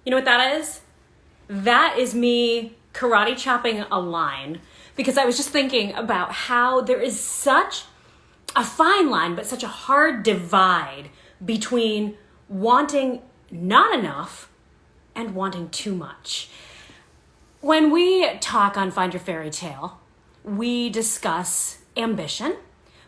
You know what that is? That is me karate chopping a line because I was just thinking about how there is such a fine line, but such a hard divide between wanting not enough and wanting too much. When we talk on Find Your Fairy Tale, we discuss ambition,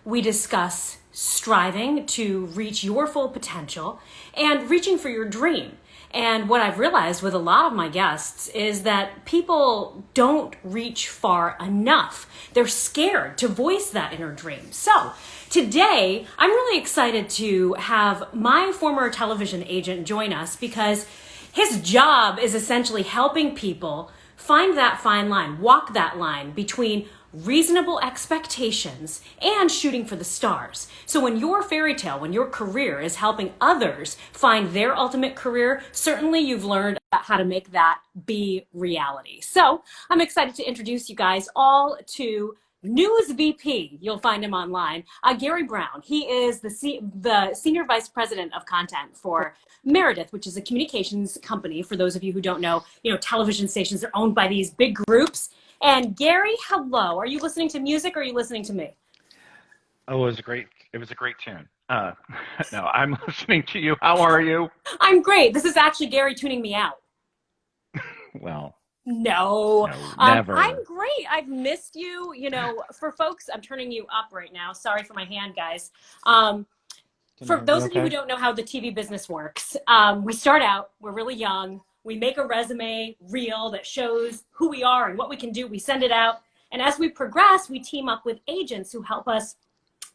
we discuss striving to reach your full potential and reaching for your dream. And what I've realized with a lot of my guests is that people don't reach far enough. They're scared to voice that inner dream. So today, I'm really excited to have my former television agent join us because his job is essentially helping people find that fine line, walk that line between reasonable expectations and shooting for the stars. So when your fairy tale, when your career is helping others find their ultimate career, certainly you've learned how to make that be reality. So I'm excited to introduce you guys all to News VP. You'll find him online. Gary Brown. He is the Senior Vice President of Content for Meredith, which is a communications company. For those of you who don't know, television stations are owned by these big groups. And Gary, hello. Are you listening to music or are you listening to me? Oh, it was a great tune. No, I'm listening to you. How are you? I'm great. This is actually Gary tuning me out. Well, no, never. I'm great. I've missed you. For folks, I'm turning you up right now. Sorry for my hand, guys. For those of you who don't know how the TV business works, we start out, we're really young. We make a resume reel that shows who we are and what we can do. We send it out. And as we progress, we team up with agents who help us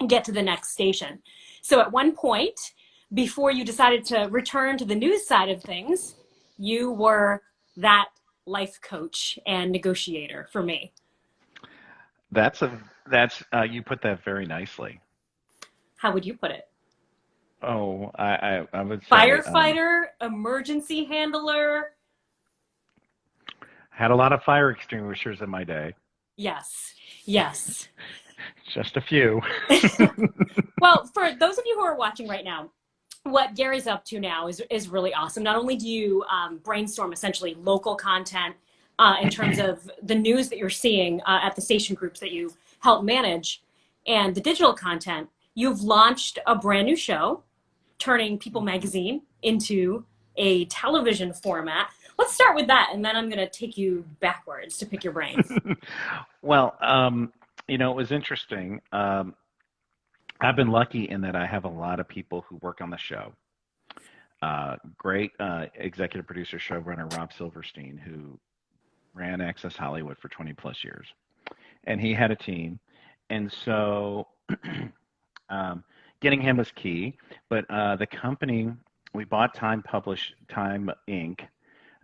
get to the next station. So at one point, before you decided to return to the news side of things, you were that life coach and negotiator for me. You put that very nicely. How would you put it? Oh, I would say firefighter, emergency handler. Had a lot of fire extinguishers in my day. Yes. Just a few. Well, for those of you who are watching right now, what Gary's up to now is really awesome. Not only do you brainstorm essentially local content in terms of the news that you're seeing at the station groups that you help manage and the digital content, you've launched a brand new show, turning People magazine into a television format. Let's start with that, and then I'm going to take you backwards to pick your brain. Well, it was interesting. I've been lucky in that I have a lot of people who work on the show. Great executive producer, showrunner Rob Silverstein, who ran Access Hollywood for 20 plus years. And he had a team. And so getting him was key. But the company, we bought Time Inc.,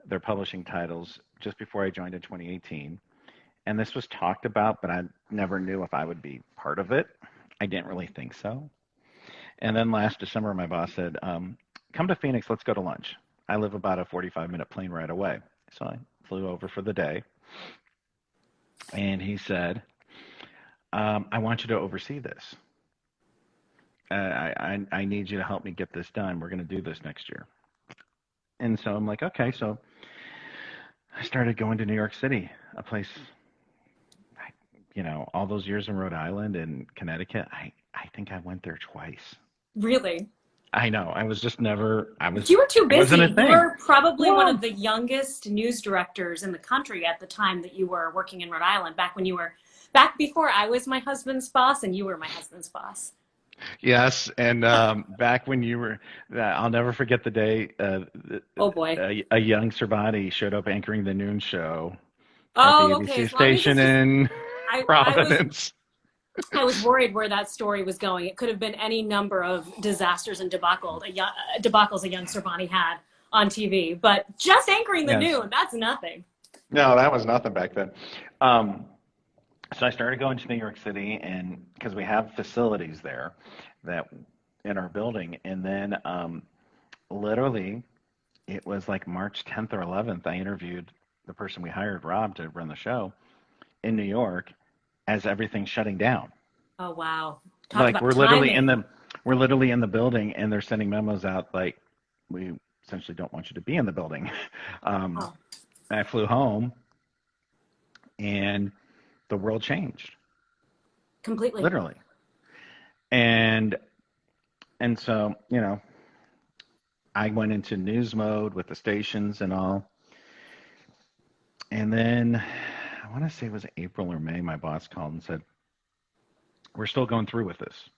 their publishing titles, just before I joined in 2018. And this was talked about, but I never knew if I would be part of it. I didn't really think so. And then last December, my boss said, come to Phoenix, let's go to lunch. I live about a 45-minute plane ride away. So I flew over for the day. And he said, I want you to oversee this. I need you to help me get this done. We're going to do this next year. And so I'm like, okay. So I started going to New York City, a place, all those years in Rhode Island and Connecticut. I think I went there twice. Really? I know. I was just never, You were too busy. You were probably Well, one of the youngest news directors in the country at the time that you were working in Rhode Island, back before I was my husband's boss and you were my husband's boss. yes. And back when you were, I'll never forget the day Oh boy. a young Sorboni showed up anchoring the noon show at Oh, the okay. ABC As long as station it's just, in Providence. I was worried where that story was going. It could have been any number of disasters and debacles a young Sorboni had on TV, but just anchoring the Yes. noon, that's nothing. No, that was nothing back then. So I started going to New York City, and because we have facilities there that in our building, and then literally it was like March 10th or 11th. I interviewed the person we hired, Rob, to run the show in New York as everything's shutting down. Oh wow! Talk Like about we're timing. literally in the building, and they're sending memos out like we essentially don't want you to be in the building. Um, Oh, I flew home, and the world changed, completely. literally. And so, I went into news mode with the stations and all. And then I want to say it was April or May, my boss called and said, "We're still going through with this.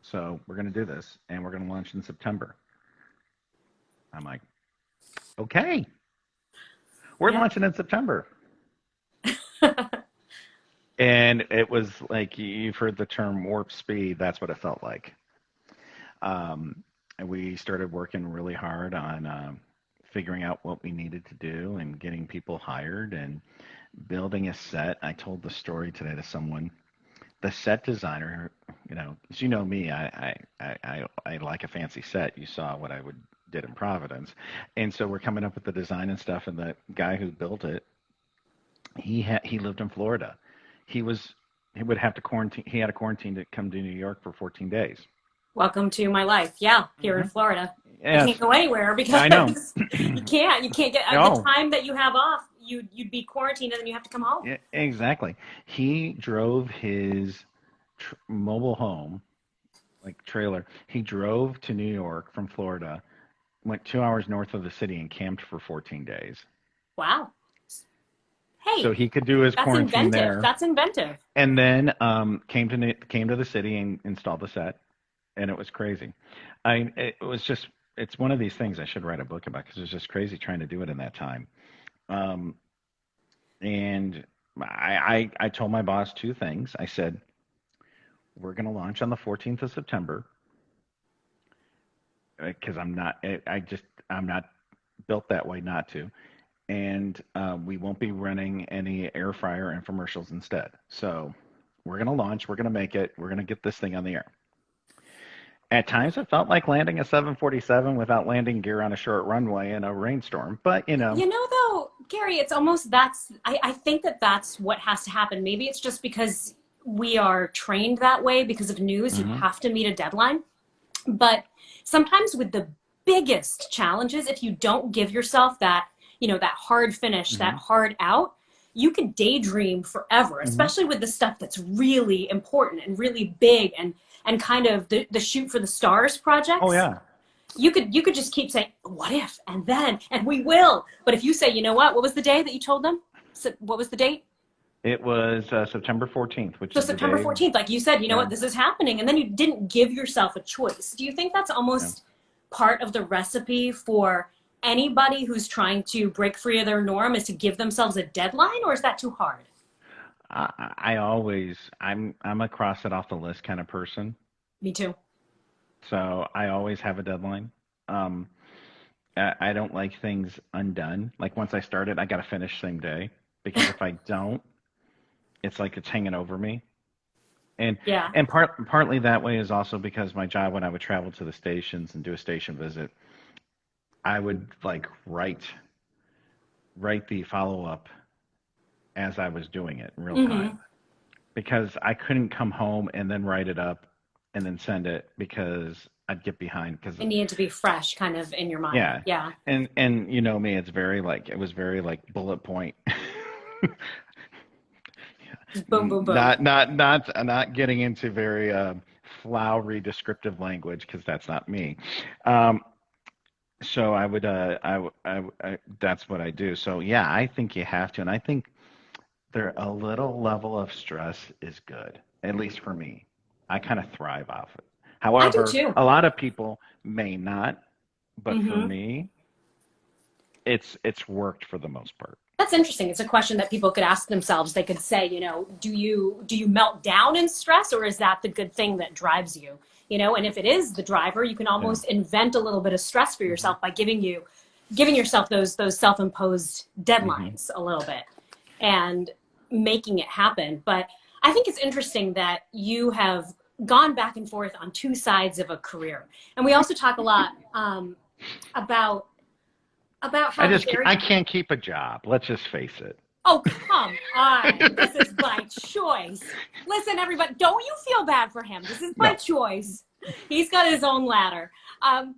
So we're going to do this, and we're going to launch in September." I'm like, "Okay, we're Yeah. launching in September." And it was like, you've heard the term warp speed. That's what it felt like. And we started working really hard on figuring out what we needed to do and getting people hired and building a set. I told the story today to someone. The set designer, as you know me, I like a fancy set. You saw what I did in Providence, and so we're coming up with the design and stuff. And the guy who built it, he lived in Florida. He was he would have to quarantine. He had a quarantine to come to New York for 14 days. Welcome to my life. Yeah, here in Hmm. Florida. I can't Yes, go anywhere I know. because you can't get the No, time that you have off. You'd be quarantined and then you have to come home. yeah, exactly. He drove his mobile home, like trailer. He drove to New York from Florida, went 2 hours north of the city, and camped for 14 days. Wow. So Hey, he could do his that's quarantine inventive. there, That's inventive. and then came to the city and installed the set, and it was crazy. It was just, it's one of these things I should write a book about because it was just crazy trying to do it in that time. Um, and I told my boss two things. I said, "We're going to launch on the 14th of September because I'm not built that way not to. And we won't be running any air fryer infomercials instead. So we're going to launch. We're going to make it. We're going to get this thing on the air." At times, it felt like landing a 747 without landing gear on a short runway in a rainstorm. But Though, Gary, it's almost I think that's what has to happen. Maybe it's just because we are trained that way because of news. You hmm have to meet a deadline. But sometimes with the biggest challenges, if you don't give yourself that hard finish, that hmm hard out, you could daydream forever, hmm especially with the stuff that's really important and really big and kind of the shoot for the stars oh projects. yeah, You could just keep saying, what if, and then, and we will. But if you say, you know what was the day that you told them? So, what was the date? it was September 14th, which So is the September day. 14th, like you said, you know Yeah, what, this is happening. And then you didn't give yourself a choice. Do you think that's yeah. almost part of the recipe for anybody who's trying to break free of their norm is to give themselves a deadline, or is that too hard? I'm a cross it off the list kind of person. Me too. So I always have a deadline. Um, I don't like things undone. Like once I start it, I got to finish same day because if I don't, it's like it's hanging over me. And Yeah. partly that way is also because my job, when I would travel to the stations and do a station visit, I would like write the follow up as I was doing it in real Hmm. time because I couldn't come home and then write it up and then send it because I'd get behind because It needed to be fresh kind of in your mind. yeah. Yeah. And you know me, it was very like bullet point. Just boom, boom, boom. Not getting into very flowery descriptive language because that's not me. Um, so I would that's what I do. So yeah, I think you have to, and I think there a little level of stress is good, at least for me. I kind of thrive off it. I do However, too. a lot of people may not, but for Hmm. me, it's worked for the most part. That's interesting. It's a question that people could ask themselves. They could say, do you melt down in stress, or is that the good thing that drives you? And if it is the driver, you can Yeah. almost invent a little bit of stress for hmm yourself by giving yourself those self-imposed hmm deadlines a little bit and making it happen. But I think it's interesting that you have gone back and forth on two sides of a career. And we also talk a lot about how I very. can't keep a job. Let's just face it. Oh, come on. This is by choice. Listen, everybody, don't you feel bad for him. This is by No, choice. He's got his own ladder.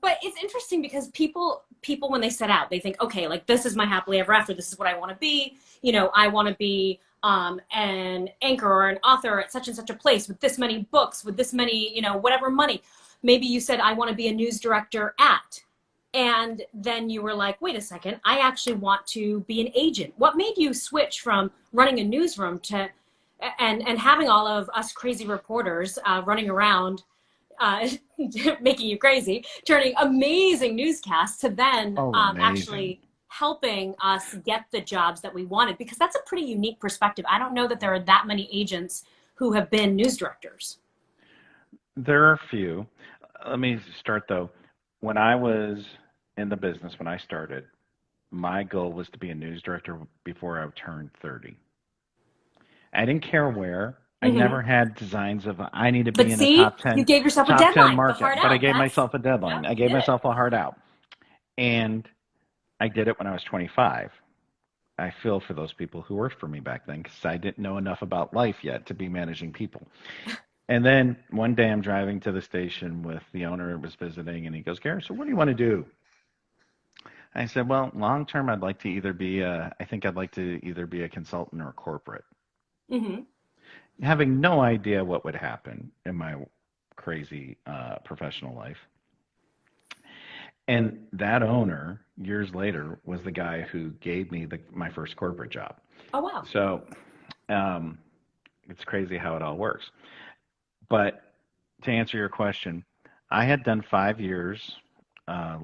But it's interesting because people when they set out, they think, okay, like this is my happily ever after. This is what I want to be. I want to be an anchor or an author at such and such a place with this many books, with this many, whatever money. Maybe you said, I want to be a news director at. And then you were like, wait a second, I actually want to be an agent. What made you switch from running a newsroom to and having all of us crazy reporters running around making you crazy, turning amazing newscasts to then Oh, amazing. actually helping us get the jobs that we wanted? Because that's a pretty unique perspective. I don't know that there are that many agents who have been news directors. There are a few. Let me start though. When I was in the business, when I started, my goal was to be a news director before I turned 30. I didn't care where. I Mm-hmm. never had designs of I need to be But in the see, you gave yourself a top 10 deadline, the hard market, but I out. gave That's, myself a yep, deadline. I you gave did it. myself a hard out. And I did it when I was 25. I feel for those people who worked for me back then because I didn't know enough about life yet to be managing people. And then one day I'm driving to the station with the owner who was visiting, and he goes, Gary, so what do you want to do? I said, well, long term, I think I'd like to either be a consultant or a corporate. Mm-hmm. Having no idea what would happen in my crazy professional life. And that owner, years later, was the guy who gave me my first corporate job. Oh, wow. So um, it's crazy how it all works. But to answer your question, I had done 5 years. Uh,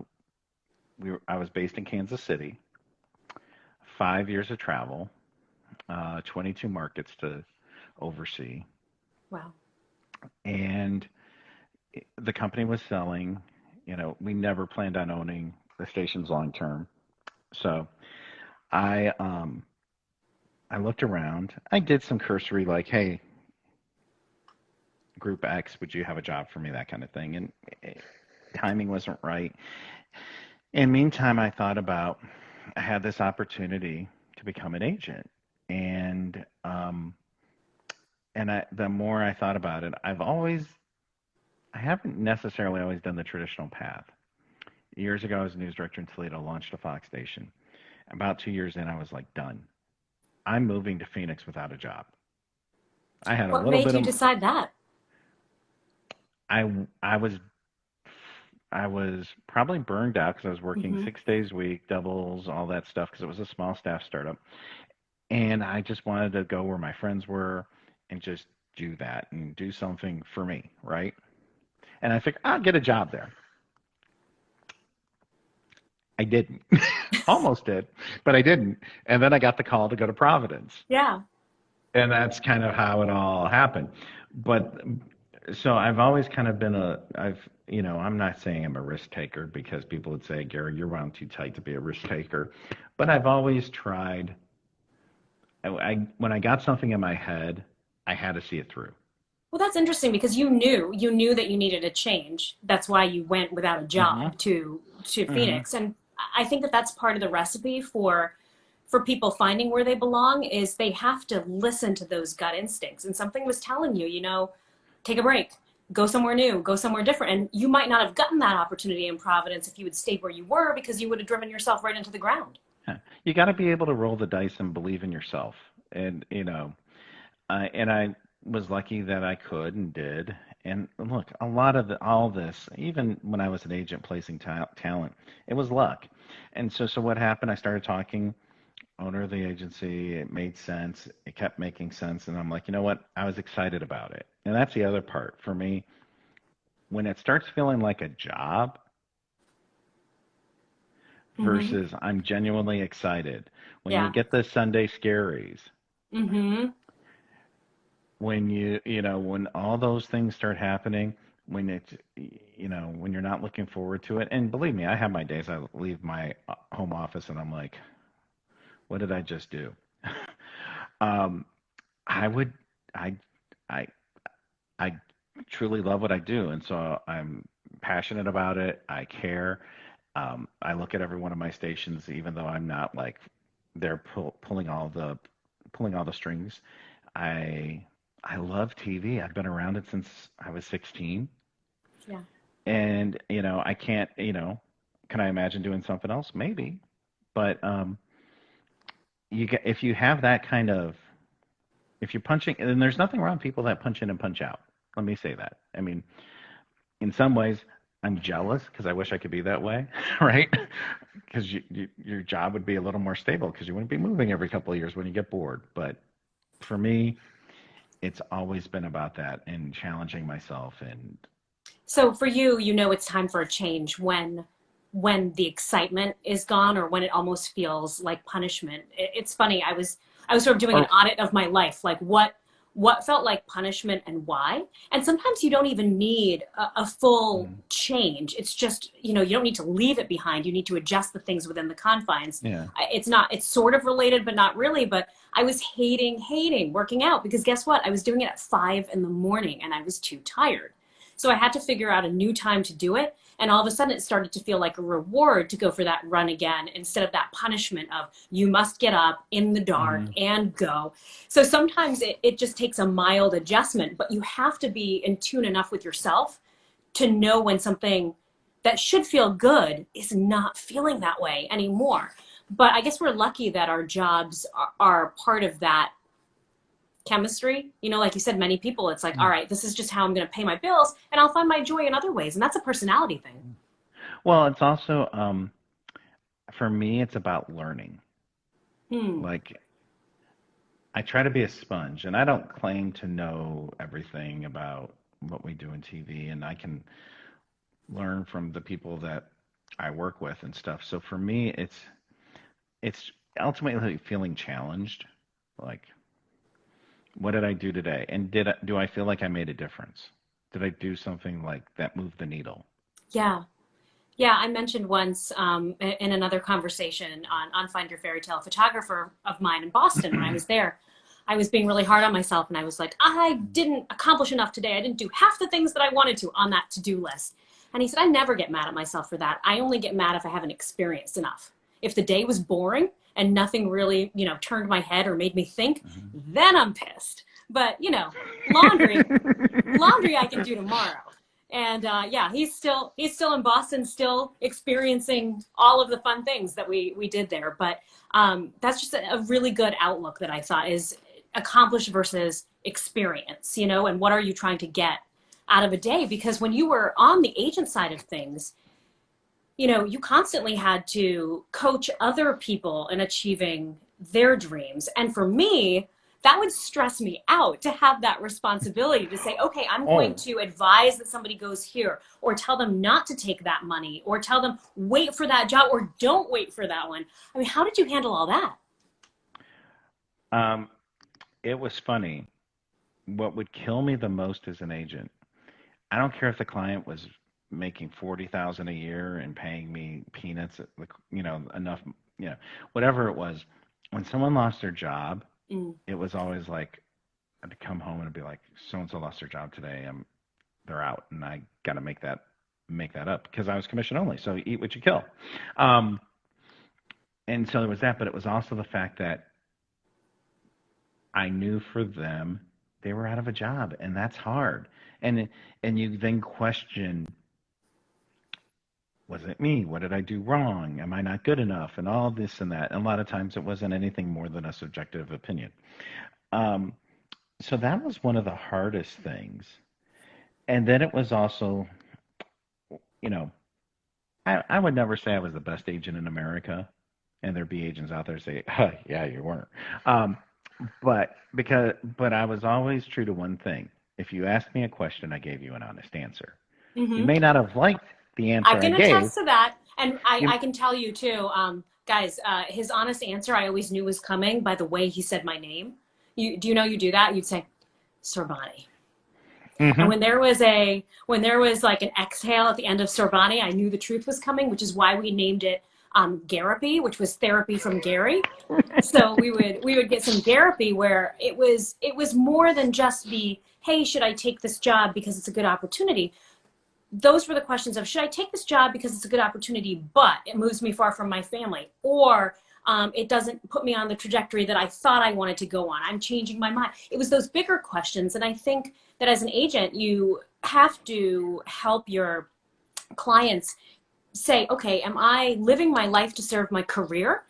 I was based in Kansas City, 5 years of travel, 22 markets to oversee, Wow. and the company was selling. We never planned on owning the stations long term. So I I looked around. I did some cursory, like, hey, Group X, would you have a job for me? That kind of thing. And timing wasn't right. And meantime, I had this opportunity to become an agent. And the more I thought about it, I haven't necessarily always done the traditional path. Years ago, I was a news director in Toledo, launched a Fox station. About 2 years in, I was like, done. I'm moving to Phoenix without a job. I had a What little made bit you of, decide that? I, I was, I was probably burned out because I was working Mm-hmm. 6 days a week, doubles, all that stuff, because it was a small staff startup. And I just wanted to go where my friends were and just do that and do something for me, right? And I figured I'll get a job there. I didn't. Almost did, but I didn't. And then I got the call to go to Providence. Yeah. And that's kind of how it all happened. But so I've always kind of been I'm not saying I'm a risk taker because people would say, Gary, you're wound too tight to be a risk taker. But I've always tried, when I got something in my head, I had to see it through. Well, that's interesting because you knew that you needed a change. That's why you went without a Hmm. job to Hmm. Phoenix. And I think that that's part of the recipe for people finding where they belong is they have to listen to those gut instincts. And something was telling you, take a break, go somewhere new, go somewhere different. And you might not have gotten that opportunity in Providence if you had stayed where you were because you would have driven yourself right into the ground. You got to be able to roll the dice and believe in yourself. And, and I was lucky that I could and did. And look, a lot of all this, even when I was an agent placing talent, it was luck. And so what happened? I started talking, owner of the agency. It made sense. It kept making sense. And I'm like, you know what? I was excited about it. And that's the other part for me. When it starts feeling like a job Mm-hmm. versus I'm genuinely excited. When you Yeah. get the Sunday scaries, Mm-hmm. when all those things start happening, when you're not looking forward to it, and believe me, I have my days. I leave my home office and I'm like, what did I just do? um, I would, I, I, I truly love what I do, and so I'm passionate about it. I care. I look at every one of my stations, even though I'm not like they're pulling all the strings. I I love TV. I've been around it since I was 16. Yeah. And, I can't, can I imagine doing something else? Maybe. But if you have that kind of, if you're punching, and there's nothing wrong with people that punch in and punch out. Let me say that. I mean, in some ways, I'm jealous because I wish I could be that way, right? Because your job would be a little more stable because you wouldn't be moving every couple of years when you get bored. But for me, it's always been about that and challenging myself. And So for you, it's time for a change when the excitement is gone or when it almost feels like punishment. It's funny. I was sort of doing an or audit of my life, like what felt like punishment and why. And sometimes you don't even need a full mm, change. It's just, you don't need to leave it behind. You need to adjust the things within the confines. yeah, It's sort of related, but not really. But I was hating working out because guess what? I was doing it at 5 in the morning and I was too tired. So I had to figure out a new time to do it. And all of a sudden it started to feel like a reward to go for that run again instead of that punishment of you must get up in the dark hmm and go. So sometimes it just takes a mild adjustment, but you have to be in tune enough with yourself to know when something that should feel good is not feeling that way anymore. But I guess we're lucky that our jobs are part of that chemistry. Like you said, many people, it's like, all right, this is just how I'm going to pay my bills and I'll find my joy in other ways. And that's a personality thing. well, it's also for me, it's about learning. Hmm. Like I try to be a sponge, and I don't claim to know everything about what we do in TV, and I can learn from the people that I work with and stuff. So for me, it's ultimately feeling challenged. Like, what did I do today? And do I feel like I made a difference? Did I do something like that moved the needle? Yeah. Yeah. I mentioned once in another conversation on Find Your Fairy Tale, a photographer of mine in Boston, when I was there, I was being really hard on myself and I was like, I didn't accomplish enough today. I didn't do half the things that I wanted to on that to-do list. And he said, I never get mad at myself for that. I only get mad if I haven't experienced enough. If the day was boring and nothing really, turned my head or made me think, Hmm. then I'm pissed. But, laundry, laundry I can do tomorrow. And yeah, he's still in Boston, still experiencing all of the fun things that we did there. But that's just a really good outlook that I thought is accomplish versus experience, and what are you trying to get out of a day? Because when you were on the agent side of things, you constantly had to coach other people in achieving their dreams. And for me, that would stress me out to have that responsibility to say, okay, I'm going Oh, to advise that somebody goes here, or tell them not to take that money, or tell them wait for that job, or don't wait for that one. I mean, how did you handle all that? um, it was funny. What would kill me the most as an agent, I don't care if the client was making 40,000 a year and paying me peanuts, enough, you know, whatever it was. When someone lost their job, Mm, it was always like I'd come home and it'd be like, so and so lost their job today. They're out, and I got to make that up because I was commission only. So eat what you kill. Um, and so there was that, but it was also the fact that I knew for them they were out of a job, and that's hard. And and you then question, was it me? What did I do wrong? Am I not good enough? And all this and that. And a lot of times it wasn't anything more than a subjective opinion. Um, so that was one of the hardest things. And then it was also, you know, I would never say I was the best agent in America. And there'd be agents out there say, huh, yeah, you weren't. Um, but I was always true to one thing. If you asked me a question, I gave you an honest answer. You hmm may not have liked the I answer I can gave. attest to that. And You, I can tell you too, guys, his honest answer I always knew was coming by the way he said my name. Do you know you do that? You'd say, Sorbani. And hmm when there was like an exhale at the end of Sorbani, I knew the truth was coming, which is why we named it Garapy, which was therapy from Gary. So we would get some therapy where it was more than just the, hey, should I take this job because it's a good opportunity? Those were the questions of, should I take this job because it's a good opportunity, but it moves me far from my family, or it doesn't put me on the trajectory that I thought I wanted to go on. I'm changing my mind. It was those bigger questions. And I think that as an agent, you have to help your clients say, okay, am I living my life to serve my career,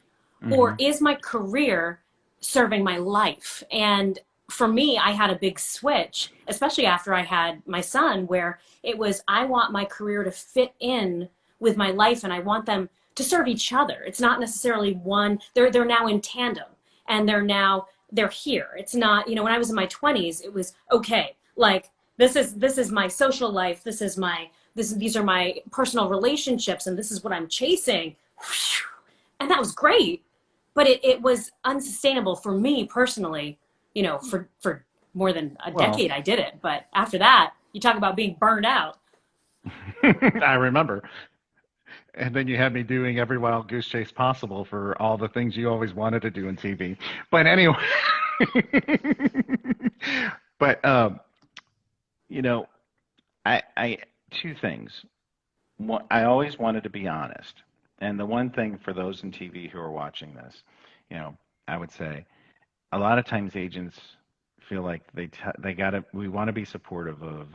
or Hmm. is my career serving my life? And for me, I had a big switch, especially after I had my son, where it was, I want my career to fit in with my life, and I want them to serve each other. It's not necessarily one, they're now in tandem, and they're here. It's not, when I was in my 20s, it was okay, like this is my social life, these are my personal relationships, and this is what I'm chasing. And that was great, but it was unsustainable for me personally. For more than a Well, decade I did it, but after that, you talk about being burned out. I remember. And then you had me doing every wild goose chase possible for all the things you always wanted to do in TV. But anyway, but you know, I two things. One, I always wanted to be honest, and the one thing for those in TV who are watching this, you know, I would say a lot of times agents feel like they gotta we want to be supportive of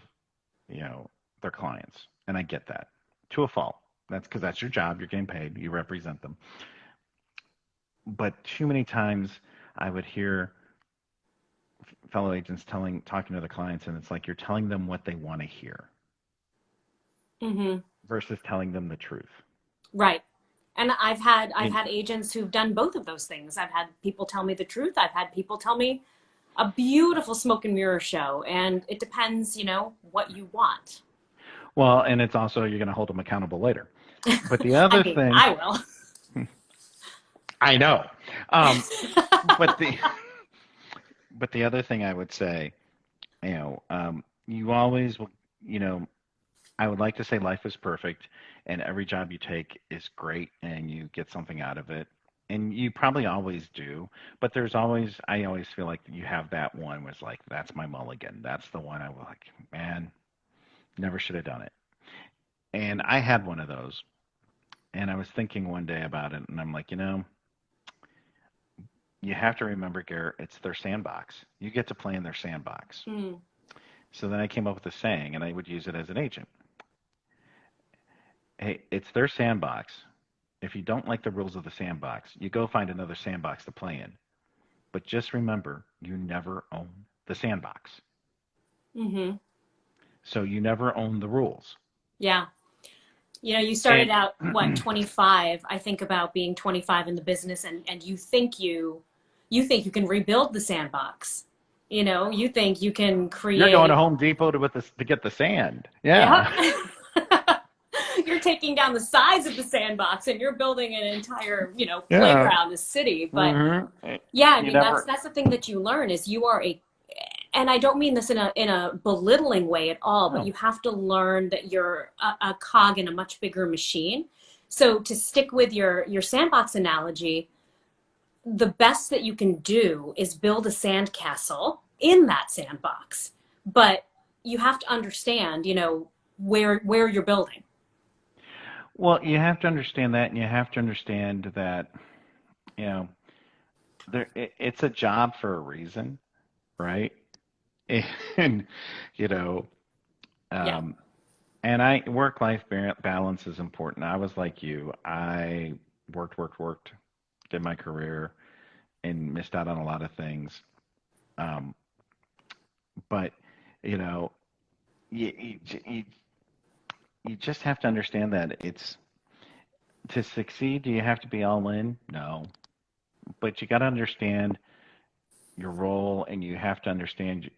you know their clients, and I get that to a fault. That's because that's your job. You're getting paid. You represent them. But too many times I would hear fellow agents talking to the clients, and it's like you're telling them what they want to hear Hmm. versus telling them the truth. Right. And I've And had agents who've done both of those things. I've had people tell me the truth. I've had people tell me a beautiful smoke and mirror show, and it depends, what you want. well, and it's also you're going to hold them accountable later. But the other I mean, thing, I will. I know, um, but the but the other thing I would say, you always will, you know, I would like to say life is perfect and every job you take is great and you get something out of it. And you probably always do, but I always feel like you have that one was like, that's my mulligan. That's the one I was like, man, never should have done it. And I had one of those. And I was thinking one day about it, and I'm like, you have to remember, Garrett, it's their sandbox. You get to play in their sandbox. Hmm. So then I came up with a saying, and I would use it as an agent. Hey, it's their sandbox. If you don't like the rules of the sandbox, you go find another sandbox to play in. But just remember, you never own the sandbox. Hmm. So you never own the rules. Yeah. You started And out, what, 25? I think about being 25 in the business, and you think you can rebuild the sandbox. You think you can you're going to create. Home Depot to get the sand. Yeah. Yeah. You're taking down the size of the sandbox and you're building an entire, Yeah. playground, a city. But Hmm. yeah, I You mean, that's never. that's the thing that you learn is you are a, and I don't mean this in a belittling way at all, but No. you have to learn that you're a cog in a much bigger machine. So to stick with your sandbox analogy, the best that you can do is build a sandcastle in that sandbox. But you have to understand, where you're building. Well, you have to understand that, and you have to understand that, you know, it's a job for a reason, right? And, you know, Yeah. um, and I work-life balance is important. I was like you. I worked, did my career, and missed out on a lot of things. Um, but, you know, you you just have to understand that it's to succeed, do you have to be all in? No. But you got to understand your role and you have to understand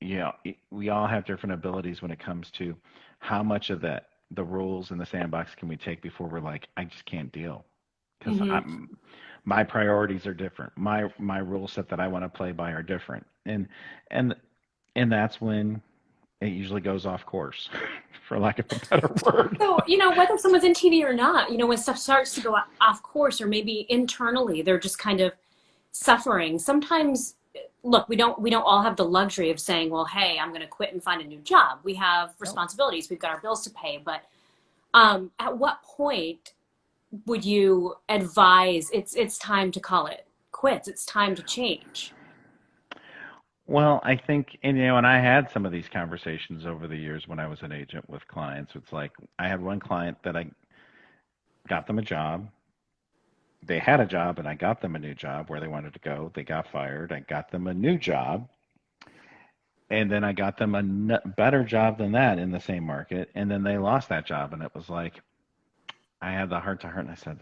we all have different abilities when it comes to how much of the rules in the sandbox can we take before we're like I just can't deal because Hmm. I'm my priorities are different, my rule set that I want to play by are different, and and that's when it usually goes off course for lack of a better word. So, whether someone's in TV or not, when stuff starts to go off course, or maybe internally they're just kind of suffering. Sometimes, look, we don't all have the luxury of saying, well, hey, I'm going to quit and find a new job. We have Nope. responsibilities. We've got our bills to pay. But at what point would you advise it's time to call it quits? It's time to change. Well, I think, and I had some of these conversations over the years when I was an agent with clients. It's like I had one client that I got them a job. They had a job, and I got them a new job where they wanted to go. They got fired. I got them a new job, and then I got them a better job than that in the same market, and then they lost that job, and it was like I had the heart to heart, and I said,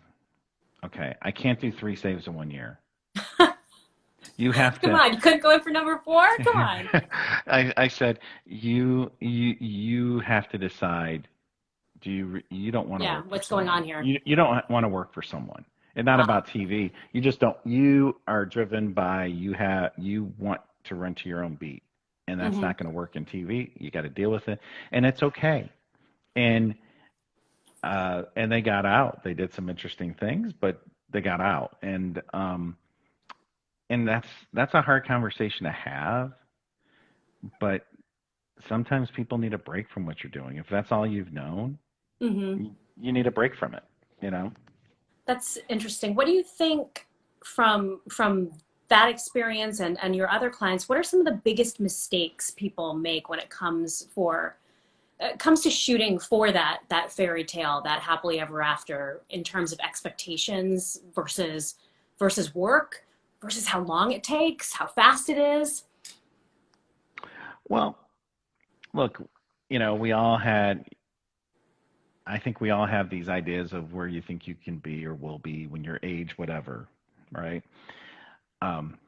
"Okay, I can't do three saves in 1 year. You have Come to." on, you couldn't go in for number four? Come on. I said, you have to decide. You don't want to Yeah, work for what's going someone. on here? You don't want to work for someone. It's not Uh-uh. about TV. You just don't. You are driven by you want to run to your own beat, and that's Hmm. not going to work in TV. You got to deal with it, and it's okay. And and they got out. They did some interesting things, but they got out, and that's a hard conversation to have. But sometimes people need a break from what you're doing. If that's all you've known, Hmm. you need a break from it. You know. That's interesting. What do you think from that experience and your other clients? What are some of the biggest mistakes people make when it comes to shooting for that fairy tale, that happily ever after, in terms of expectations versus work versus how long it takes, how fast it is? Well, look, we all had. I think we all have these ideas of where you think you can be or will be when you're age, whatever, right? Um,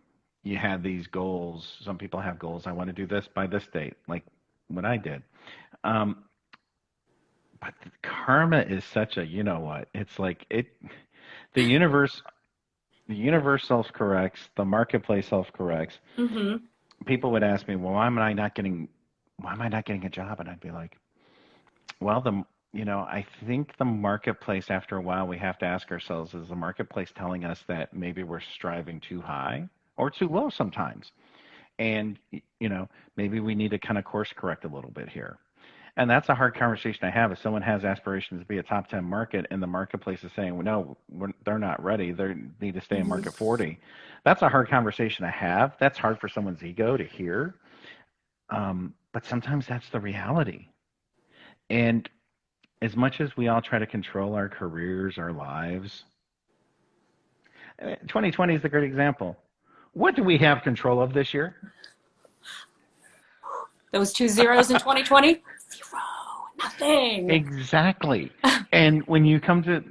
you had these goals. Some people have goals. I want to do this by this date, like what I did. Um, but karma is such a, you know what? It's like the universe, the universe self-corrects, the marketplace self-corrects. Mm-hmm. People would ask me, well, why am I not getting a job? And I'd be like, well, I think the marketplace, after a while, we have to ask ourselves, is the marketplace telling us that maybe we're striving too high or too low sometimes? And, maybe we need to kind of course correct a little bit here. And that's a hard conversation to have if someone has aspirations to be a top 10 market and the marketplace is saying, well, no, they're not ready. They need to stay in Mm-hmm. market 40. That's a hard conversation to have. That's hard for someone's ego to hear. But sometimes that's the reality. And as much as we all try to control our careers, our lives, 2020 is a great example. What do we have control of this year? Those two zeros in 2020? Zero. Nothing. Exactly. And when you come to,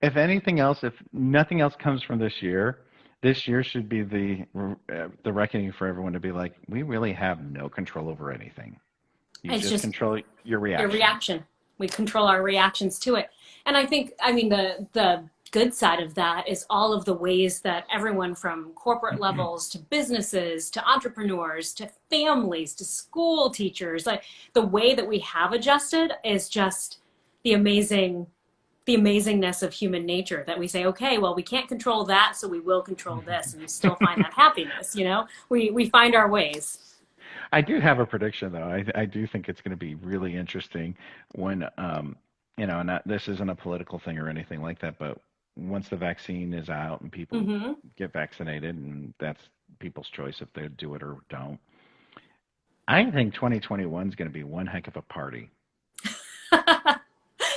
if anything else, if nothing else comes from this year should be the reckoning for everyone to be like, we really have no control over anything. You It's just just control your your reaction. reaction. We control our reactions to it. And I think, I mean, the good side of that is all of the ways that everyone from corporate levels to businesses to entrepreneurs to families to school teachers, like the way that we have adjusted is just the the amazingness of human nature, that we say, okay, well, we can't control that, so we will control this and still find that happiness, we find our ways. I do have a prediction, though. I do think it's going to be really interesting when, not this isn't a political thing or anything like that, but once the vaccine is out and people Hmm. get vaccinated, and that's people's choice if they do it or don't. I think 2021 is going to be one heck of a party.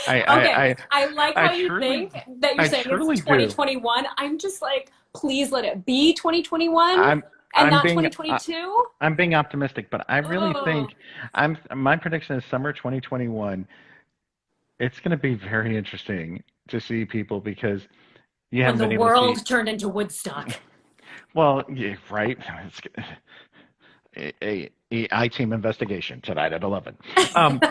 I, Okay, I, I, I like I how you truly, think that you're I saying it's truly do. 2021. I'm just like, please let it be 2021 I'm, and I'm not being, 2022. I'm being optimistic, but I really Oh, think my prediction is summer 2021. It's going to be very interesting to see people because you when haven't the been able to see. world turned into Woodstock. Well, yeah, right. It's a I-team investigation tonight at 11. Um,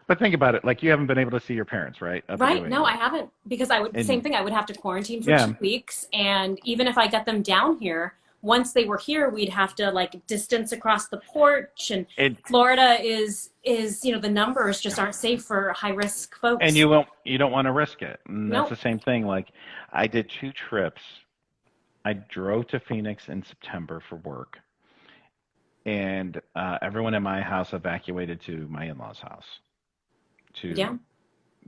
but think about it. Like you haven't been able to see your parents, right, up in New Right. No, I England, haven't, because I would, same and thing. I would have to quarantine for yeah, 2 weeks. And even if I got them down here, once they were here, we'd have to like distance across the porch. And it Florida is, the numbers just aren't safe for high risk and folks. you don't want to risk it. And that's Nope. the same thing. Like I did two trips. I drove to Phoenix in September for work, and everyone in my house evacuated to my in-laws' house to Yeah.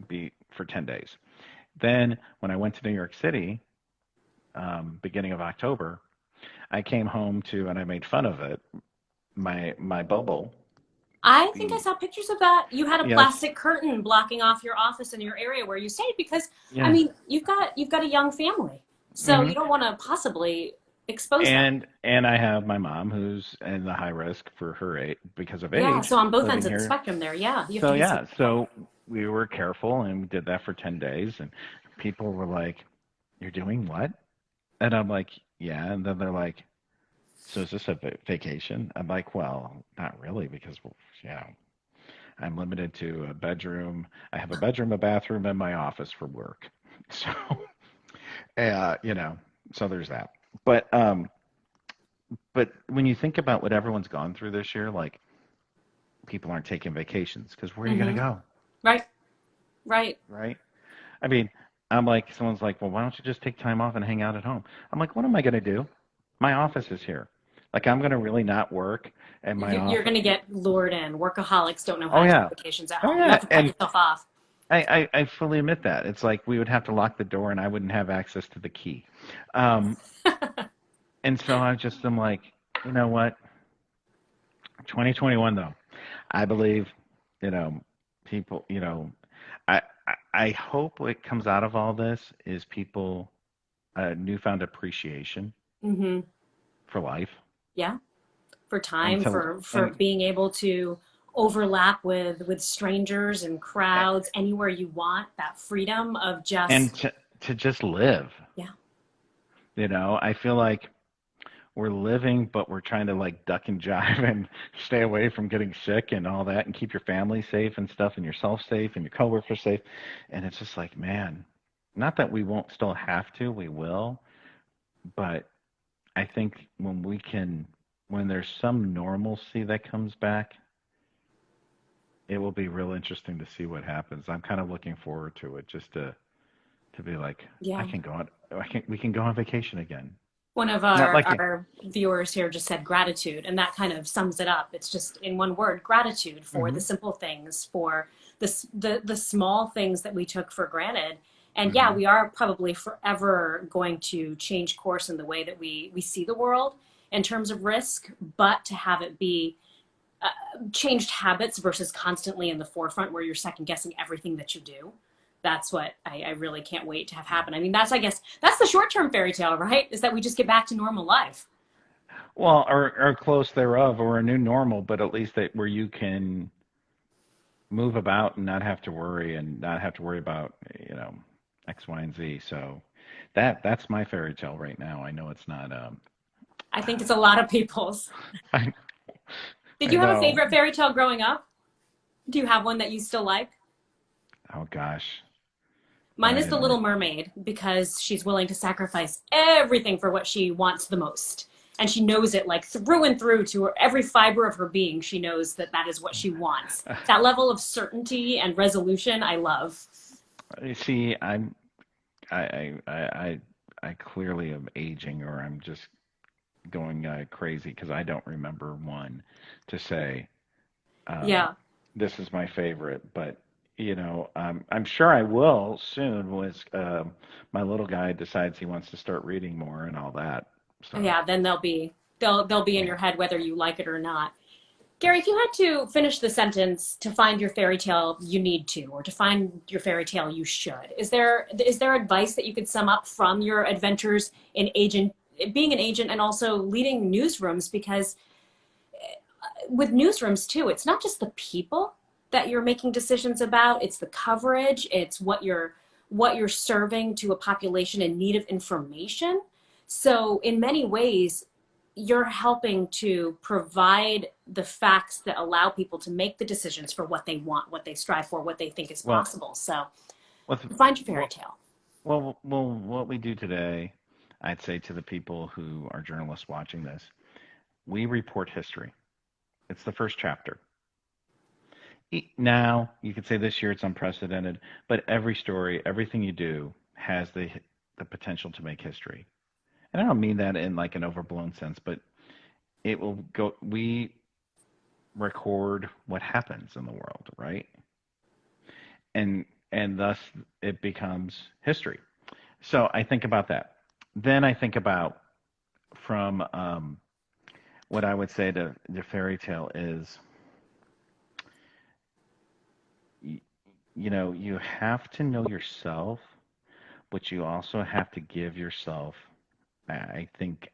be for 10 days. Then when I went to New York City, beginning of October, I came home to, and I made fun of it, my bubble. I think I The saw pictures of that. You had a Yes. plastic curtain blocking off your office and your area where you stayed because I Yeah. mean, you've got a young family. So Hmm. you don't want to possibly expose them. And I have my mom who's in the high risk for her age because of Yeah, age so on both living ends of the here. spectrum there, yeah, you have to So be super yeah, careful. so we were careful and we did that for 10 days and people were like, "You're doing what?" And I'm like, "Yeah." And then they're like, "So is this a vacation?" I'm like, "Well, not really because you know, I'm limited to a bedroom. I have a bedroom, a bathroom, and my office for work." So, you know, so there's that. But but when you think about what everyone's gone through this year, like people aren't taking vacations because where are you going Hmm. to go, Right, right. right? I mean, I'm like, someone's like, well, why don't you just take time off and hang out at home? I'm like, what am I going to do? My office is here. Like, I'm going to really not work and my You're office. going to get lured in. Workaholics don't know how Oh, to take yeah. vacations at Oh, home. You have yeah. to cut And yourself off. I fully admit that. It's like we would have to lock the door and I wouldn't have access to the key. Um, and so I just am like, you know what? 2021, though, I believe, you know, people, I hope what comes out of all this is people a newfound appreciation Hmm. for life Yeah, for and time, to for being able to overlap with strangers and crowds anywhere you want. That freedom of and just to just live. yeah, You know, I feel like we're living, but we're trying to like duck and jive and stay away from getting sick and all that, and keep your family safe and stuff, and yourself safe, and your coworkers safe. And it's just like, man, not that we won't still have to, we will, but I think when there's some normalcy that comes back, it will be real interesting to see what happens. I'm kind of looking forward to it, just to be like, yeah. we can go on vacation again. One of Not like it. our viewers here just said gratitude, and that kind of sums it up. It's just in one word, gratitude for the Hmm. simple things, for the small things that we took for granted. And yeah, Hmm. we are probably forever going to change course in the way that we see the world in terms of risk, but to have it be changed habits versus constantly in the forefront where you're second guessing everything that you do. That's what I really can't wait to have happen. I mean, that's, I guess, that's the short term fairy tale, right? Is that we just get back to normal life. Well, or close thereof, or a new normal, but at least that where you can move about and not have to worry and not have to worry about, X, Y, and Z. So that's my fairy tale right now. I know it's not. I think it's a lot of people's. I Did I you have a know. favorite fairy tale growing up? Do you have one that you still like? Oh gosh, Mine is I The I Little Mermaid because she's willing to sacrifice everything for what she wants the most. And she knows it like through and through to her, every fiber of her being. She knows that that is what she wants. That level of certainty and resolution, I love. you see. I clearly am aging, or I'm just going crazy because I don't remember one to say um, Yeah. this is my favorite. But I'm sure I will soon. Once my little guy decides he wants to start reading more and all that. So Yeah, then they'll be in yeah. your head whether you like it or not. Gary, if you had to finish the sentence to find your fairy tale you need to, or to find your fairy tale you should, is there advice that you could sum up from your adventures in agent being an agent and also leading newsrooms? Because with newsrooms too, it's not just the people that you're making decisions about, it's the coverage, it's what you're serving to a population in need of information. So in many ways, you're helping to provide the facts that allow people to make the decisions for what they want, what they strive for, what they think is Well, possible. So with find your fairy well, tale. what we do today, I'd say to the people who are journalists watching this, we report history. It's the first chapter. Now, you could say this year it's unprecedented, but every story, everything you do has the potential to make history. And I don't mean that in like an overblown sense, but it will go. We record what happens in the world, right? And thus it becomes history. So I think about that. Then I think about from what I would say to the fairy tale is, y- you have to know yourself, but you also have to give yourself. I think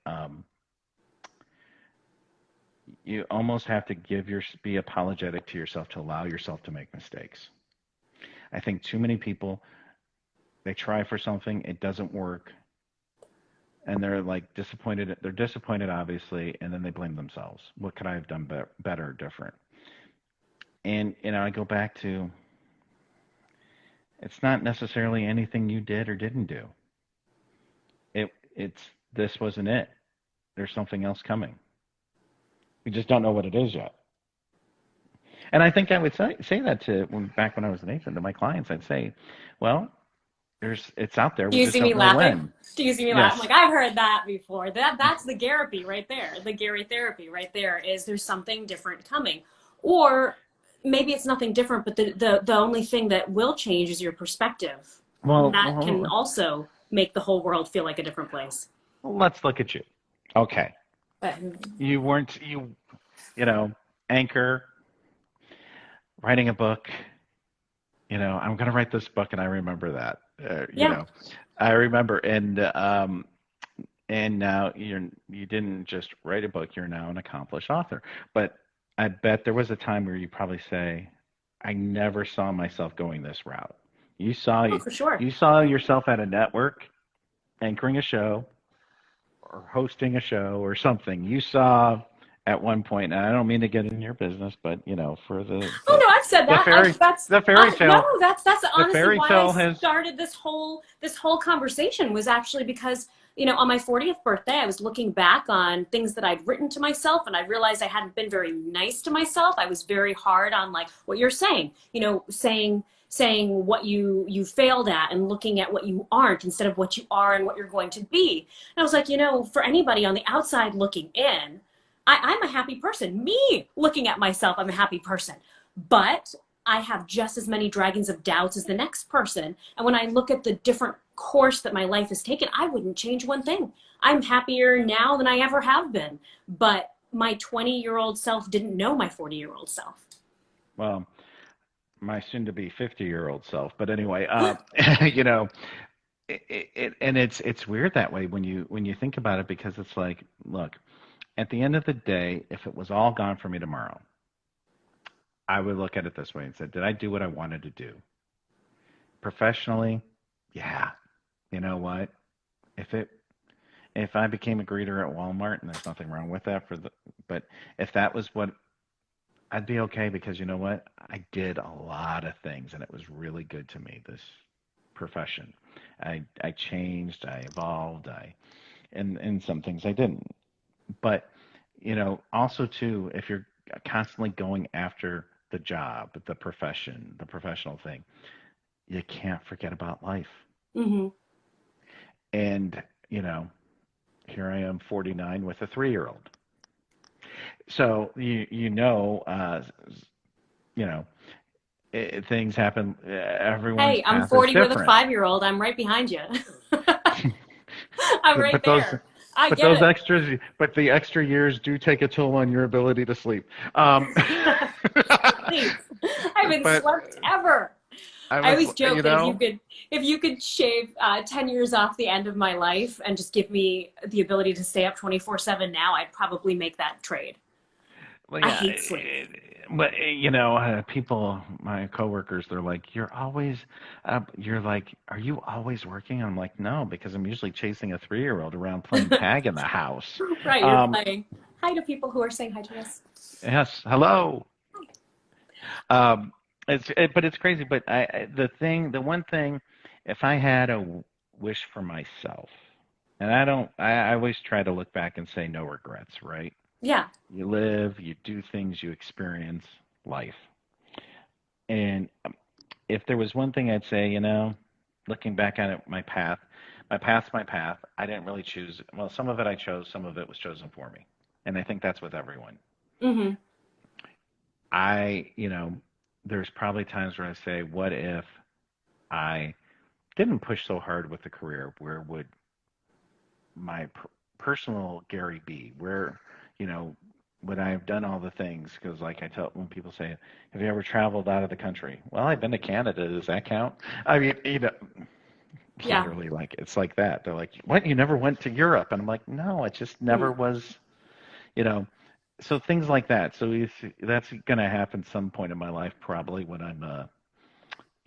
you almost have to be apologetic to yourself to allow yourself to make mistakes. I think too many people, they try for something, it doesn't work, and they're like disappointed. They're disappointed, obviously, and then they blame themselves. What could I have done better, different? And I go back to, it's not necessarily anything you did or didn't do. It's this wasn't it. There's something else coming. We just don't know what it is yet. And I think I would say that back when I was an agent to my clients. I'd say, well, it's out there. Do We you just see me don't know laughing? when. Do you see me laugh? I'm Yes. like, I've heard that before. That's the Gary right there. The Gary therapy right there is there's something different coming. Or maybe it's nothing different, but the only thing that will change is your perspective. Well, That can well, also make the whole world feel like a different place. let's look at you. Okay. But You weren't you know anchor writing a book. I'm going to write this book, and I remember that. yeah, I remember, and now you didn't just write a book. You're now an accomplished author. But I bet there was a time where you probably say, "I never saw myself going this route." You saw oh, for sure. you saw yourself at a network, anchoring a show, or hosting a show, or something. You saw at one point, and I don't mean to get in your business, but for Oh no, I've said the that. fairy the fairy No, tale that's the honestly fairy why I tale has started this whole conversation was actually because on my 40th birthday I was looking back on things that I'd written to myself and I realized I hadn't been very nice to myself. I was very hard on like what you're saying, saying what you failed at and looking at what you aren't instead of what you are and what you're going to be. And I was like, for anybody on the outside looking in, I'm a happy person. Me looking at myself, I'm a happy person. But I have just as many dragons of doubts as the next person. And when I look at the different course that my life has taken, I wouldn't change one thing. I'm happier now than I ever have been. But my 20-year-old self didn't know my 40-year-old self. well, my soon-to-be 50-year-old self. But anyway, you know, and it's weird that way when you think about it because it's like, look, at the end of the day, if it was all gone for me tomorrow, I would look at it this way and say, did I do what I wanted to do? Professionally, yeah. You know what? If it if I became a greeter at Walmart, and there's nothing wrong with that but if that was what, I'd be okay because you know what? I did a lot of things and it was really good to me, this profession. I changed, I evolved, and some things I didn't. But, also too, if you're constantly going after the job, the profession, the professional thing, you can't forget about life. Mm-hmm. And, here I am 49 with a 3-year-old. So you know, things happen. Everyone's Hey, I'm path is 40 with a different. 5-year-old. I'm right behind you. I'm right But those, there. I but get those it. extras, but the extra years do take a toll on your ability to sleep. Please. I haven't But slept ever. I I was, always joke that if you could shave 10 years off the end of my life and just give me the ability to stay up 24/7 now, I'd probably make that trade. well, I yeah, hate sleep. but people, my coworkers, they're like, "You're always up." You're like, "Are you always working?" I'm like, "No, because I'm usually chasing a 3-year-old around playing tag in the house." Right, you're Um, playing. Hi to people who are saying hi to us. yes, hello. Um, but it's crazy. But the one thing, if I had a wish for myself, and I don't, I always try to look back and say no regrets, right? Yeah. You live, you do things, you experience life. And if there was one thing I'd say, looking back at it, my path's my path. I didn't really choose. Well, some of it I chose, some of it was chosen for me. And I think that's with everyone. Mm-hmm. There's probably times where I say, what if I didn't push so hard with the career? Where would my personal Gary B, where, you know, when I've done all the things, because like I tell when people say, "Have you ever traveled out of the country?" Well, I've been to Canada. Does that count? I mean, Yeah. literally, like it's like that. They're like, "What? You never went to Europe?" And I'm like, "No, it just Hmm. never was." You know, so things like that. So that's going to happen some point in my life, probably when I'm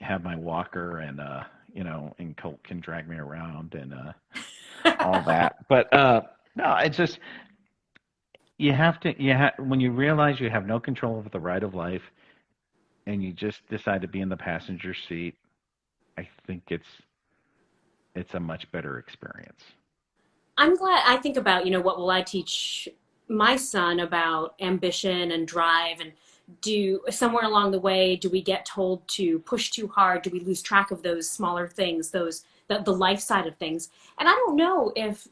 have my walker and and Colt can drag me around and all that. But no, it's just you have to when you realize you have no control over the ride of life and you just decide to be in the passenger seat, I think it's a much better experience. I'm glad. I think about, what will I teach my son about ambition and drive, and do somewhere along the way, do we get told to push too hard? Do we lose track of those smaller things, the life side of things? And I don't know if,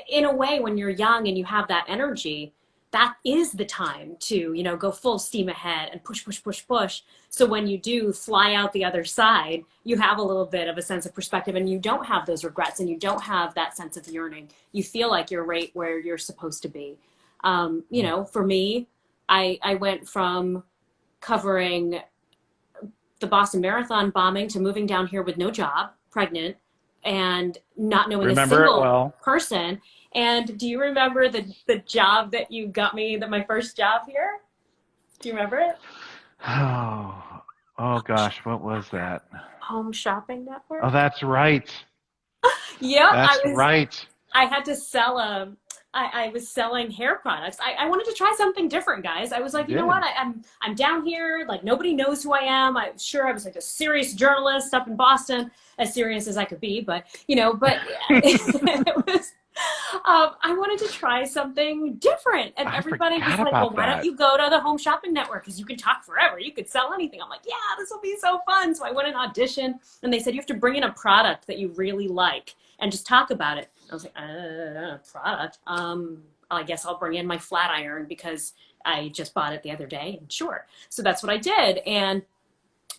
in a way, when you're young and you have that energy, that is the time to, go full steam ahead and push, push, push, push. So when you do fly out the other side, you have a little bit of a sense of perspective, and you don't have those regrets, and you don't have that sense of yearning. You feel like you're right where you're supposed to be. For me, I went from covering the Boston Marathon bombing to moving down here with no job, pregnant, and not knowing a Remember it single well. person. And do you remember the job that you got me, that my first job here? Do you remember it? Oh, oh gosh, what was that? Home Shopping Oh, Network. that's right. Yep, That's right. I had to sell I was selling hair products. I wanted to try something different, guys. I was You like, you know what? did. I'm down here, like nobody knows who I am. I'm sure I was like a serious journalist up in Boston, as serious as I could be, but it was I wanted to try something different. And I everybody was forgot like, well, about why don't that. you go to the Home Shopping Network? Because you can talk forever. You could sell anything. I'm like, yeah, this will be so fun. So I went and auditioned, and they said, you have to bring in a product that you really like and just talk about it. I was like, product. I guess I'll bring in my flat iron because I just bought it the other day. And sure. So that's what I did. And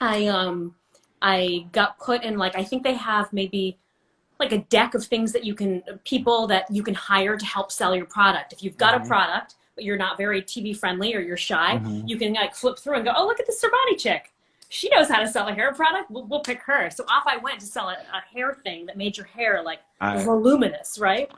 I got put in, like, I think they have maybe like a deck of things that people that you can hire to help sell your product. If you've got a Hmm. product, but you're not very TV friendly or you're shy, Hmm. you can like flip through and go, oh, look at this Sorboni chick. She knows how to sell a hair product. We'll pick her. So off I went to sell a hair thing that made your hair like I voluminous, right?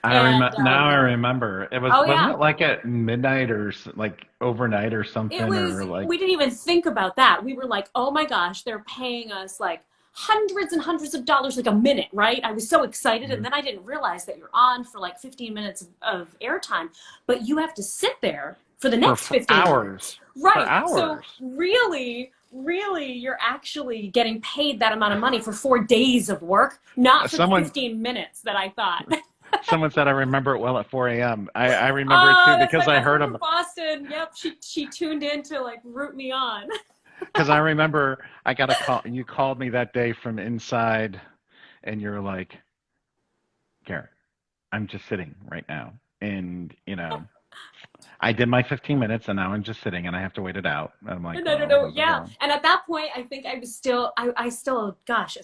I And remember now. I remember it was oh wasn't yeah, it like at midnight or like overnight or it something was, or like. we didn't even think about that. We were like, oh my gosh, they're paying us like hundreds and hundreds of dollars like a minute, right? I was so excited. And Mhm. then I didn't realize that you're on for like 15 minutes of airtime, but you have to sit there for the for next f- 15 minutes. hours for Right. So hours. really, really, you're actually getting paid that amount of money for 4 days of work, not for the Someone 15 minutes that I thought. someone said I remember it well at 4 a.m. I remember it too That's my because I best heard friend from them. Boston. Yep, she tuned in to like root me on. Because I remember I got a call. You called me that day from inside, and you're like, Garrett, I'm just sitting right now, and I did my 15 minutes, and now I'm just sitting, and I have to wait it out. And I'm like, No, no, oh, no. blah, blah, Yeah. blah. And at that point, I think I was still, I still, gosh,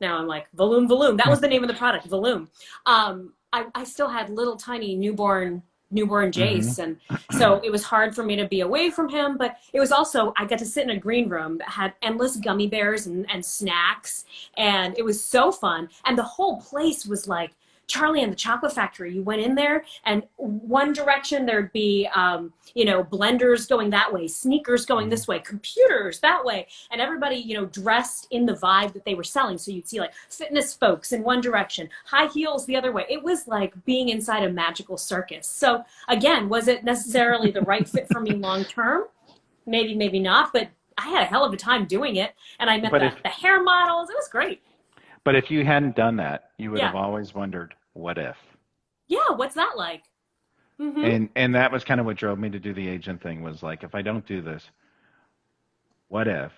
now I'm like, Volume, Volume. That was the name of the product, Volume. I still had little tiny newborn Hmm. Jace. And so it was hard for me to be away from him. But it was also, I got to sit in a green room that had endless gummy bears and snacks. And it was so fun. And the whole place was like, Charlie and the Chocolate Factory. You went in there, and one direction there'd be, blenders going that way, sneakers going Hmm. this way, computers that way, and everybody, dressed in the vibe that they were selling. So you'd see like fitness folks in one direction, high heels the other way. It was like being inside a magical circus. So again, was it necessarily the right fit for me long term? Maybe, maybe not, but I had a hell of a time doing it, and I met But the hair models. It was great. if you hadn't done that, you would Yeah. have always wondered, what if? Yeah, what's that like? Mm-hmm. And that was kind of what drove me to do the agent thing was like, if I don't do this, what if?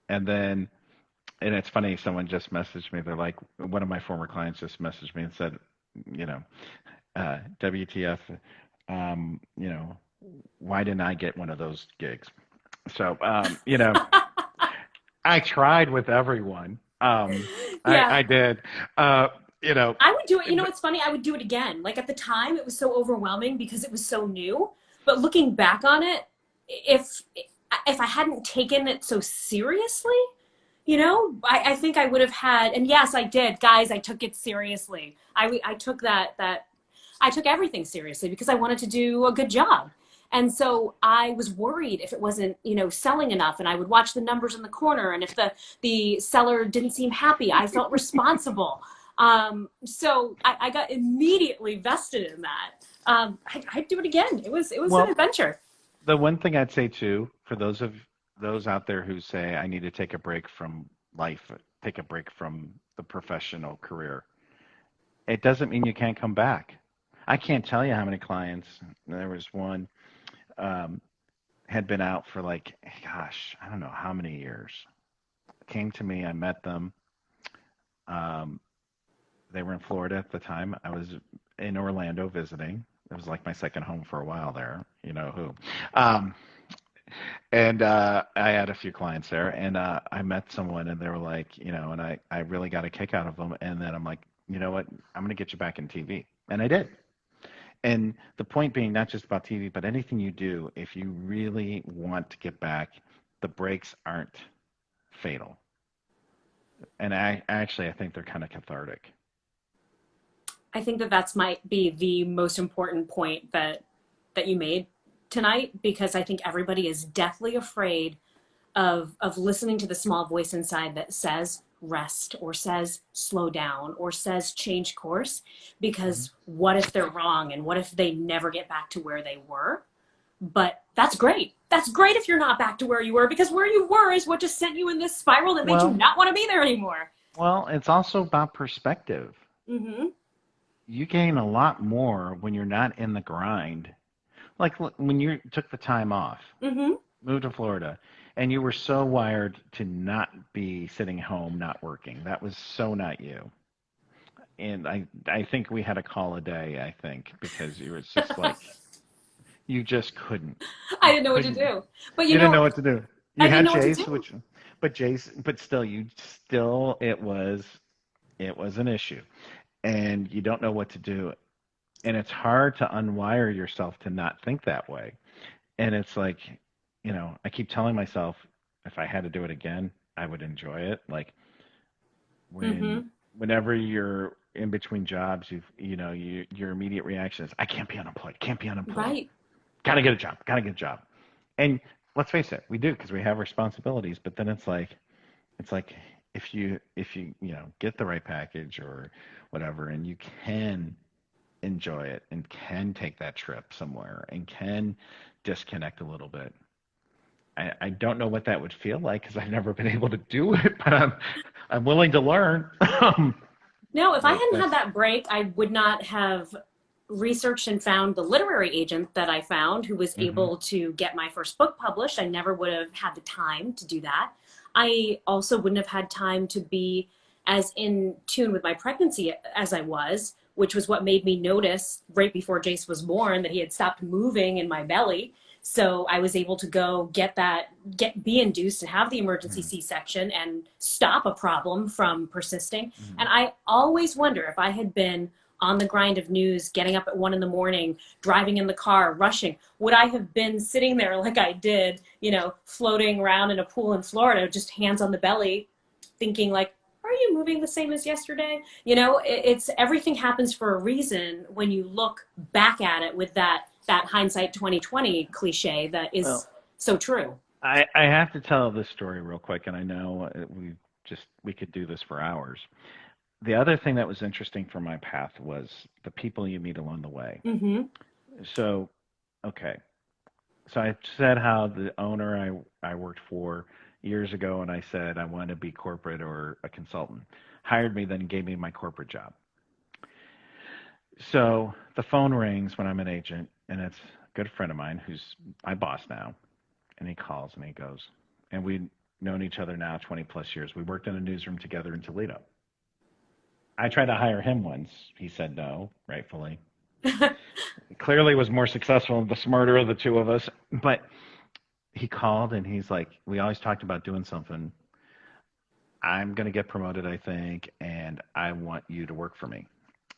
And then, and it's funny, someone just messaged me. They're like, one of my former clients just messaged me and said, you know, WTF, um, you know, why didn't I get one of those gigs? So, I tried with everyone. Yeah. I did. Uh, You know, I would do it. You know, but it's funny. I would do it again. Like at the time, it was so overwhelming because it was so new. But looking back on it, if if I hadn't taken it so seriously, I think I would have had. And yes, I did, guys. I took it seriously. I took that I took everything seriously because I wanted to do a good job. And so I was worried if it wasn't, selling enough, and I would watch the numbers in the corner. And if the seller didn't seem happy, I felt responsible. So I got immediately vested in that. I'd do it again. It was an well, adventure. the one thing I'd say too, for those out there who say I need to take a break from life, take a break from the professional career, it doesn't mean you can't come back. I can't tell you how many clients. There was one um, had been out for like, gosh, I don't know how many years. Came to me, I met them. Um, they were in Florida at the time. I was in Orlando visiting. It was like my second home for a while there. You know who. Um, and I had a few clients there, and I met someone, and they were like, and I really got a kick out of them. And then I'm like, you know what? I'm going to get you back in TV. And I did. And the point being, not just about TV, but anything you do, if you really want to get back, the breaks aren't fatal. And I think they're kind of cathartic. I think that's might be the most important point that you made tonight, because I think everybody is deathly afraid of listening to the small voice inside that says rest, or says slow down, or says change course, Mhm. because what if they're wrong, and what if they never get back to where they were? But that's great. That's great if you're not back to where you were, because where you were is what just sent you in this spiral that made you Well, not want to be there anymore. it's also about perspective. Mm-hmm. You gain a lot more when you're not in the grind. Like when you took the time off, Mm-hmm. moved to Florida, and you were so wired to not be sitting home, not working. That was so not you. And I think we had a call a day, I think, because you were just like you just couldn't. I You didn't know what to couldn't. do. But You didn't know what to do. I You didn't had know what to Jace, do. but still, it was an issue, and you don't know what to do, and it's hard to unwire yourself to not think that way. And it's like, I keep telling myself if I had to do it again, I would enjoy it. Like when Mm-hmm. whenever you're in between jobs, your immediate reaction is, I can't be unemployed. Right. Gotta get a job, gotta get a job. And let's face it, we do because we have responsibilities. But then it's like if you get the right package or whatever, and you can enjoy it and can take that trip somewhere and can disconnect a little bit. I don't know what that would feel like because I've never been able to do it, but I'm willing to learn. No, if I But hadn't had that's that break, I would not have researched and found the literary agent that I found who was hmm able to get my first book published. I never would have had the time to do that. I also wouldn't have had time to be as in tune with my pregnancy as I was, which was what made me notice right before Jace was born that he had stopped moving in my belly. So I was able to go be induced and have the emergency C-section and stop a problem from persisting. hmm And I always wonder if I had been on the grind of news, getting up at 1 a.m, driving in the car, rushing, would I have been sitting there like I did, floating around in a pool in Florida, just hands on the belly, thinking like, are you moving the same as yesterday? It's everything happens for a reason when you look back at it with that hindsight 2020 cliche that is well, so true. I have to tell this story real quick, and I know we could do this for hours. The other thing that was interesting for my path was the people you meet along the way. Mm-hmm. So, okay, so I said how the owner I worked for years ago, and I said I wanted to be corporate or a consultant, hired me, then gave me my corporate job. So the phone rings when I'm an agent, and it's a good friend of mine who's my boss now, and he calls and he goes, and we've known each other now 20 plus years. We worked in a newsroom together in Toledo. I tried to hire him once. He said no, rightfully. Clearly was more successful, the smarter of the two of us. But he called and he's like, we always talked about doing something. I'm going to get promoted, I think, and I want you to work for me.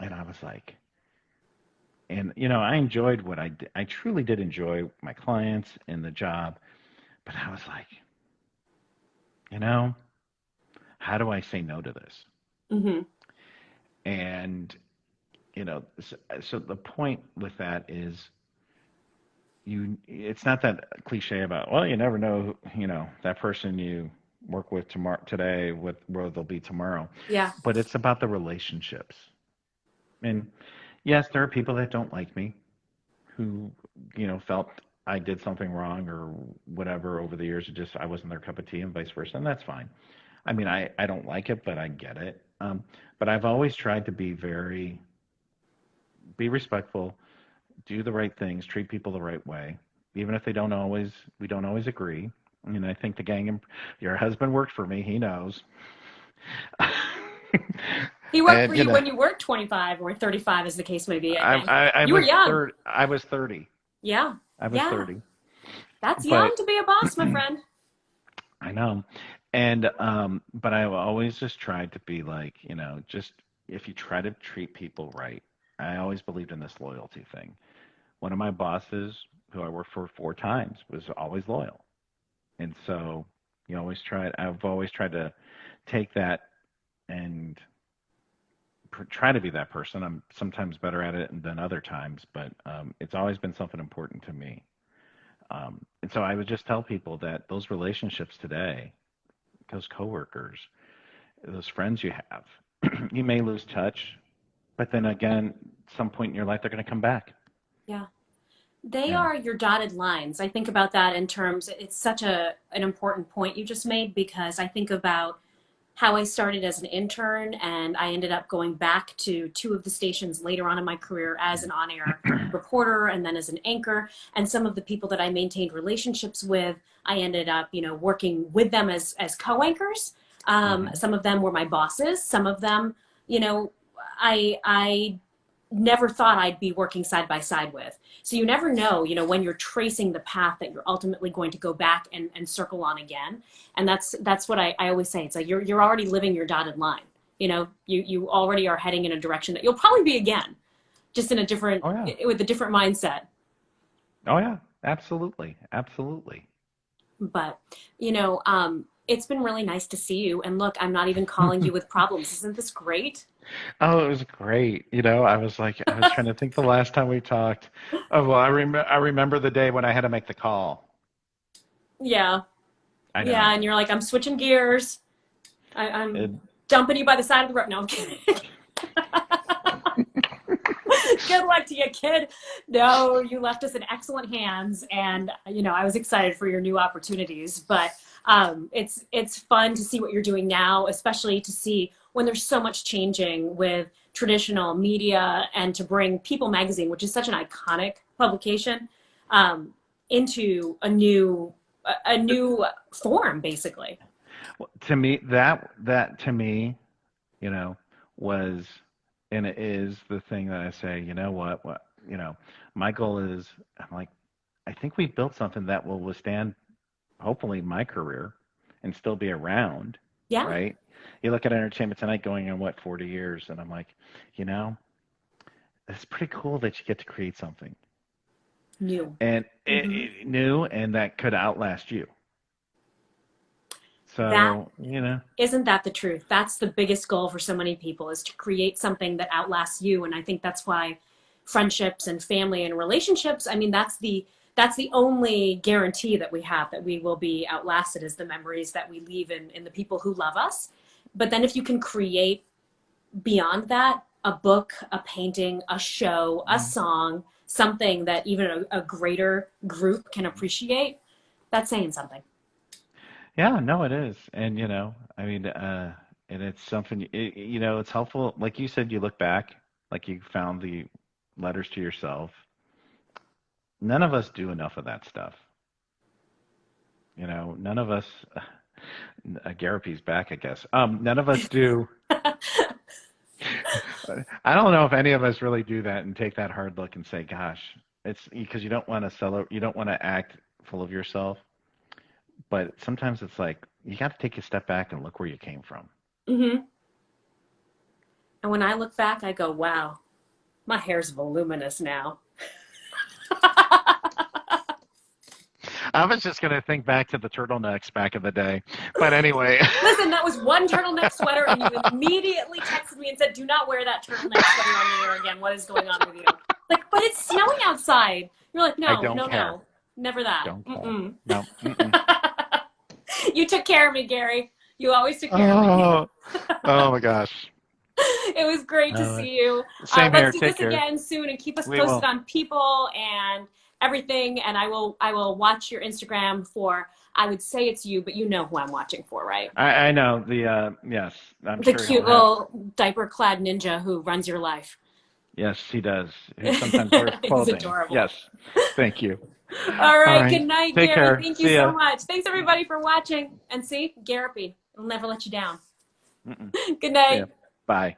And I was like, and I enjoyed what I did. I truly did enjoy my clients and the job, but I was like, you know, how do I say no to this? Mm-hmm. And, so the point with that is it's not that cliche about, well, you never know, that person you work with tomorrow, today, with where they'll be tomorrow, Yeah. but it's about the relationships. And yes, there are people that don't like me who, felt I did something wrong or whatever over the years. It just, I wasn't their cup of tea and vice versa. And that's fine. I mean, I don't like it, but I get it. But I've always tried to be respectful, do the right things, treat people the right way, even if we don't always agree. I think the gang, your husband worked for me. He knows. He worked for And you when you were 25 or 35, as the case may be, I think. I You were was young. third. I was 30. Yeah. I was Yeah. 30. That's young But to be a boss, my friend. I know. And but I always just tried to be like, just if you try to treat people right. I always believed in this loyalty thing. One of my bosses, who I worked for 4 times, was always loyal. And so I've always tried to take that and try to be that person. I'm sometimes better at it than other times, but it's always been something important to me. And so I would just tell people that those relationships today, those coworkers, those friends you have, you may lose touch, but then again, some point in your life, they're going to come back. Yeah. They Yeah. are your dotted lines. I think about that in terms, it's such an important point you just made, because I think about how I started as an intern and I ended up going back to two of the stations later on in my career as an on-air reporter and then as an anchor. And some of the people that I maintained relationships with, I ended up, working with them as co-anchors. Hmm. Some of them were my bosses. Some of them, you know, I never thought I'd be working side by side with. So you never know, when you're tracing the path that you're ultimately going to go back and circle on again. And that's what I always say. It's like you're already living your dotted line. You already are heading in a direction that you'll probably be again, just in a different, Oh yeah. with a different mindset. Oh yeah. Absolutely. Absolutely. But, it's been really nice to see you. And look, I'm not even calling you with problems. Isn't this great? Oh, it was great. I was trying to think the last time we talked. Oh well, I remember the day when I had to make the call. Yeah. I Yeah. know. And you're like, I'm switching gears. I'm It, dumping you by the side of the road. No, I'm kidding. Good luck to you, kid. No, you left us in excellent hands, and I was excited for your new opportunities. But it's fun to see what you're doing now, especially to see when there's so much changing with traditional media, and to bring People Magazine, which is such an iconic publication, um, into a new form, basically. to me, that to me, you know, was and it is the thing that I say, my goal is, I'm like, I think we've built something that will withstand hopefully my career and still be around, Yeah, right? You look at Entertainment Tonight going on what, 40 years, and I'm like, you know, it's pretty cool that you get to create something new. and Hmm. it new and that could outlast you. That So, isn't that the truth? That's the biggest goal for so many people, is to create something that outlasts you. And I think that's why friendships and family and relationships, I mean, that's the only guarantee that we have that we will be outlasted, is the memories that we leave in the people who love us. But then if you can create beyond that, a book, a painting, a show, a mm, song, something that even a greater group can appreciate, that's saying something. yeah, no, it is. And, I mean, and it's something, it's helpful. Like you said, you look back, like you found the letters to yourself. None of us do enough of that stuff. None of us, Garapi's back, I guess. None of us do. I don't know if any of us really do that and take that hard look and say, gosh, it's because you don't want to you don't want to act full of yourself. But sometimes it's like, you got to take a step back and look where you came from. Mm-hmm. And when I look back, I go, wow, my hair's voluminous now. I was just going to think back to the turtlenecks back in the day. But anyway. Listen, that was one turtleneck sweater, and you immediately texted me and said, do not wear that turtleneck sweater on the air again. What is going on with you? Like, but it's snowing outside. You're like, no, no. Never that. Don't care. Mm-mm. No. Mm-mm. You took care of me, Gary. You always took care of me. Oh my gosh. It was great to see you. Same here. Let's do Take this care. again soon and keep us posted on people and everything. And I will watch your Instagram for, I would say it's you, but you know who I'm watching for, right? I know yes. I'm The sure cute little diaper-clad ninja who runs your life. Yes, he does. He sometimes wears clothing. He's adorable. Yes. Thank you. All right. Good night, Take Gary. care. Thank you so much. Thanks everybody for watching. And see, Garapy will never let you down. Mm-mm. Good night. Bye.